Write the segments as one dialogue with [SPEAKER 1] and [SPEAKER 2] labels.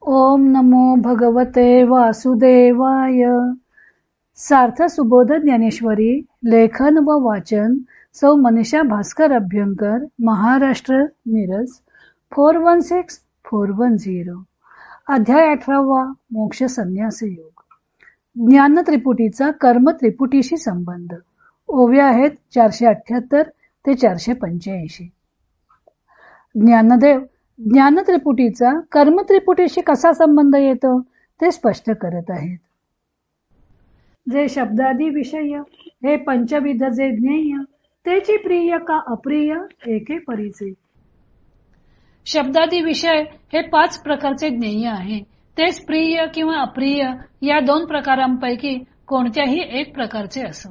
[SPEAKER 1] ओम नमो भगवते वासुदेवाय. सार्थ सुबोध ज्ञानेश्वरी. लेखन व वाचन सौ मनीषा भास्कर अभ्यंकर, महाराष्ट्र, मिरज 416410. अध्याय 18. मोक्ष संन्यास योग. ज्ञान त्रिपुटीचा कर्म त्रिपुटीशी संबंध. ओव्या आहेत 478 ते 485. ज्ञानदेव ज्ञान त्रिपुटीचा कर्म त्रिपुटीशी कसा संबंध येतो ते स्पष्ट करत आहेत. जे शब्दादी विषय हे पंचविध जे ज्ञेय, तेची प्रिय का अप्रिय एके परीचे. शब्दादी विषय हे 5 प्रकारचे ज्ञेय आहे. तेच प्रिय किंवा अप्रिय या 2 प्रकारांपैकी कोणत्याही एक प्रकारचे असो.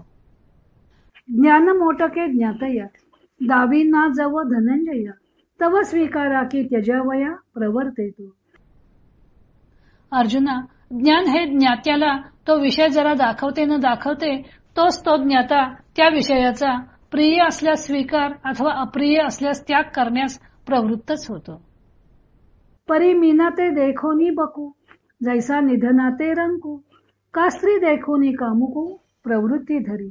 [SPEAKER 1] ज्ञान मोटके ज्ञातया दावी ना जव धनंजय तव स्वीकारा की त्यजावया प्रवर्तेतो. अर्जुना, ज्ञान हे ज्ञात्याला तो विषय जरा दाखवते न दाखवते तोच तो ज्ञाता त्या विषयाचा प्रिय असल्यास स्वीकार अथवा अप्रिय असल्यास त्याग करण्यास प्रवृत्तच होतो. परी मीना ते देखोनी बकू जैसा निधना ते रंकू का स्त्री देखोनी कामुकू प्रवृत्ती धरी.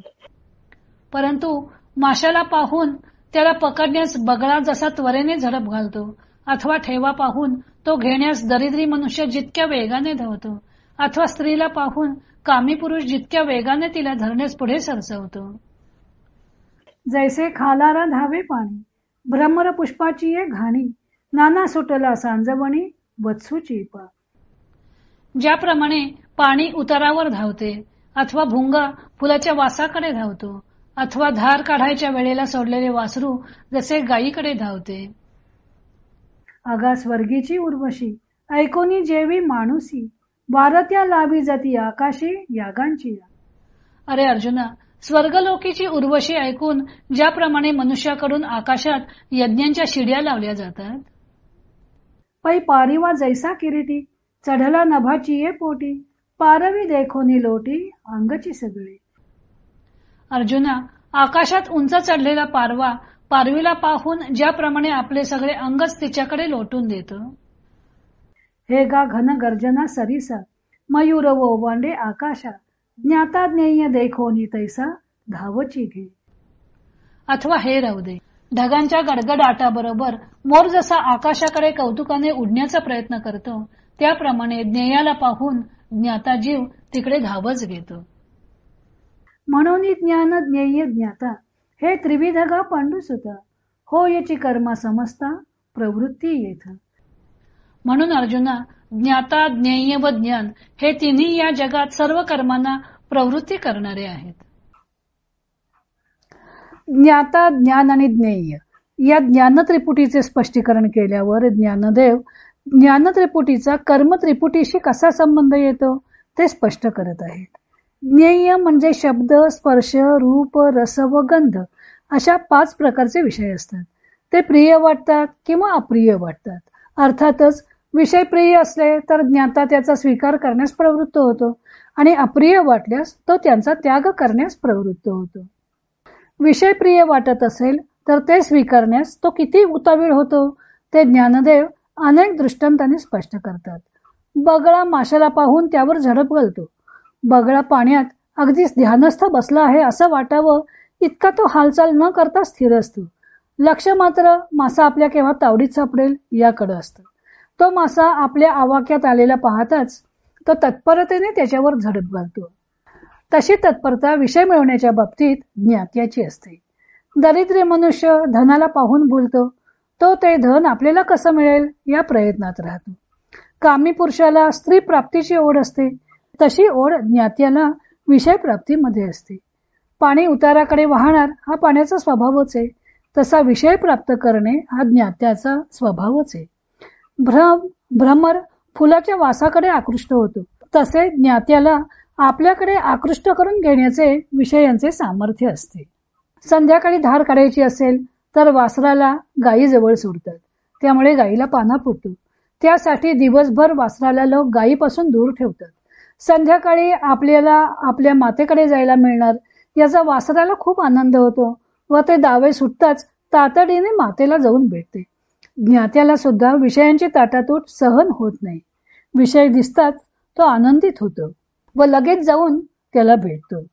[SPEAKER 1] परंतु माशाला पाहून त्याला पकडण्यास बगळा जसा त्वरेने झडप घालतो अथवा ठेवा पाहून तो घेण्यास दरिद्री मनुष्य जितक्या वेगाने धावतो अथवा स्त्रीला पाहून कामी पुरुष जितक्या वेगाने तिला धरण्यास पुढे सरसवतो. जैसे खालारा धावे पाणी भ्रमर पुष्पाची ये घाणी नाना सुटला सांजवणी वत्सूची पा. ज्याप्रमाणे पाणी उतारावर धावते अथवा भुंगा फुलाच्या वासाकडे धावतो अथवा धार काढायच्या वेळेला सोडलेले वासरू जसे गायीकडे धावते. आगास वर्गीची उर्वशी ऐकोनी जेवी माणूसी वारत्या लावी जाती आकाशी यागांची. अरे अर्जुना, स्वर्गलोकीची उर्वशी ऐकून ज्याप्रमाणे मनुष्याकडून आकाशात यज्ञांच्या शिड्या लावल्या जातात. पै पारिवा जैसा किरीटी चढला नभाची ये पोटी पारवी देखोनी लोटी अंगची सगळी. अर्जुना, आकाशात उंच चढलेला पारवा पारवीला पाहून ज्याप्रमाणे आपले सगळे अंगच तिच्याकडे लोटून देतो. हे गा घन गर्जना सरिसा मयूर वो वांडे आकाशा ज्ञाता ज्ञेय देखोनी तैसा धावची घे. अथवा हे राहू दे, ढगांच्या गडगडाटाबरोबर मोर जसा आकाशाकडे कौतुकाने उडण्याचा प्रयत्न करतो त्याप्रमाणे ज्ञेयाला पाहून ज्ञाता जीव तिकडे धावच घेतो. म्हणून ज्ञान ज्ञेय ज्ञाता हे त्रिविध गा पांडुसुता हो याची कर्मा समजता प्रवृत्ती येथ. म्हणून अर्जुना, ज्ञाता ज्ञेय व ज्ञान हे तिन्ही या जगात सर्व कर्मांना प्रवृत्ती करणारे आहेत. ज्ञाता ज्ञान आणि ज्ञेय या ज्ञान त्रिपुटीचे स्पष्टीकरण केल्यावर ज्ञानदेव ज्ञान त्रिपुटीचा कर्म त्रिपुटीशी कसा संबंध येतो ते स्पष्ट करत आहेत. ज्ञेय म्हणजे शब्द, स्पर्श, रूप, रस व गंध अशा 5 प्रकारचे विषय असतात. ते प्रिय वाटतात किंवा अप्रिय वाटतात. अर्थातच विषय प्रिय असले तर ज्ञाता त्याचा स्वीकार करण्यास प्रवृत्त होतो आणि अप्रिय वाटल्यास तो त्यांचा त्याग करण्यास प्रवृत्त होतो. विषय प्रिय वाटत असेल तर ते स्वीकारण्यास तो किती उतावीळ होतो ते ज्ञानदेव अनेक दृष्टांतांनी स्पष्ट करतात. बगळा माशाला पाहून त्यावर झडप घालतो. बगळा पाण्यात अगदीच ध्यानस्थ बसला आहे असं वाटावं इतका तो हालचाल न करता स्थिर असतो. लक्ष मात्र मासा आपल्या केव्हा तावडीत सापडेल याकडे असतं. तो मासा आपल्या आवाक्यात आलेला पाहताच तो तत्परतेने त्याच्यावर झडप घालतो. तशी तत्परता विषय मिळवण्याच्या बाबतीत ज्ञात्याची असते. दरिद्री मनुष्य धनाला पाहून भुलतो. तो ते धन आपल्याला कसं मिळेल या प्रयत्नात राहतो. कामी पुरुषाला स्त्री प्राप्तीची ओढ असते. तशी ओढ ज्ञात्याला विषय प्राप्तीमध्ये असते. पाणी उताराकडे वाहणार हा पाण्याचा स्वभावच आहे. तसा विषय प्राप्त करणे हा ज्ञात्याचा स्वभावच आहे. भ्रमर फुलाच्या वासाकडे आकृष्ट होतो. तसे ज्ञात्याला आपल्याकडे आकृष्ट करून घेण्याचे विषयांचे सामर्थ्य असते. संध्याकाळी धार काढायची असेल तर वासराला गायीजवळ सोडतात. त्यामुळे गायीला पाना फुटतो. त्यासाठी दिवसभर वासराला लोक गायीपासून दूर ठेवतात. संध्याकाळी आपल्याला आपल्या मातेकडे जायला मिळणार याचा वासराला खूप आनंद होतो व ते दावे सुटताच तातडीने मातेला जाऊन भेटते. ज्ञात्याला सुद्धा विषयांची ताटातूट सहन होत नाही. विषय दिसतात तो आनंदित होतो व लगेच जाऊन त्याला भेटतो,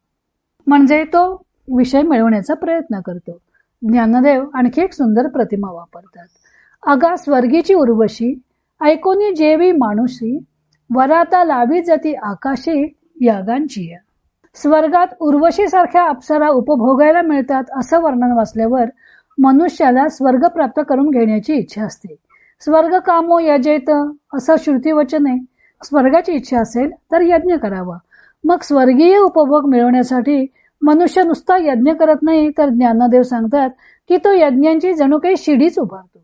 [SPEAKER 1] म्हणजे तो विषय मिळवण्याचा प्रयत्न करतो. ज्ञानदेव आणखी एक सुंदर प्रतिमा वापरतात. अगा स्वर्गीची उर्वशी ऐकोनी जेवी माणूसी, वराता लावी जाती आकाशी यागांची. स्वर्गात उर्वशी सारख्या अप्सरा उपभोगायला मिळतात असं वर्णन वाचल्यावर मनुष्याला स्वर्ग प्राप्त करून घेण्याची इच्छा असते. स्वर्ग कामो यजेत असं श्रुतीवचने. स्वर्गाची इच्छा असेल तर यज्ञ करावा. मग स्वर्गीय उपभोग मिळवण्यासाठी मनुष्य नुसता यज्ञ करत नाही, तर ज्ञानदेव सांगतात की तो यज्ञांची जणू काही शिडीच उभारतो.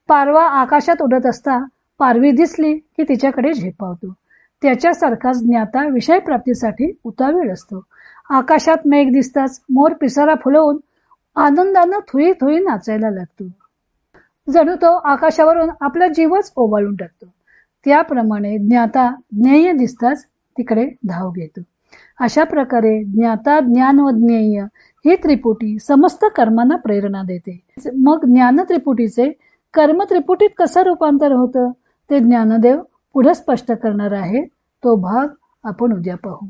[SPEAKER 1] पारवा आकाशात उडत असता पारवी दिसली की तिच्याकडे झेपावतो. त्याच्यासारखाच ज्ञाता विषय प्राप्तीसाठी उतावीळ असतो. आकाशात मेघ दिसताच मोर पिसारा फुलवून आनंदानं थुई थुई नाचायला लागतो. जणू तो आकाशावरून आपला जीवच ओवाळून टाकतो. त्याप्रमाणे ज्ञाता ज्ञेय दिसताच तिकडे धाव घेतो. अशा प्रकारे ज्ञाता, ज्ञान व ज्ञेय ही त्रिपुटी समस्त कर्मांना प्रेरणा देते. मग ज्ञान त्रिपुटीचे कर्म त्रिपुटीत कसं रूपांतर होतं ते ज्ञानदेव पुढे स्पष्ट करणार आहे. तो भाग आपण उद्या पाहू.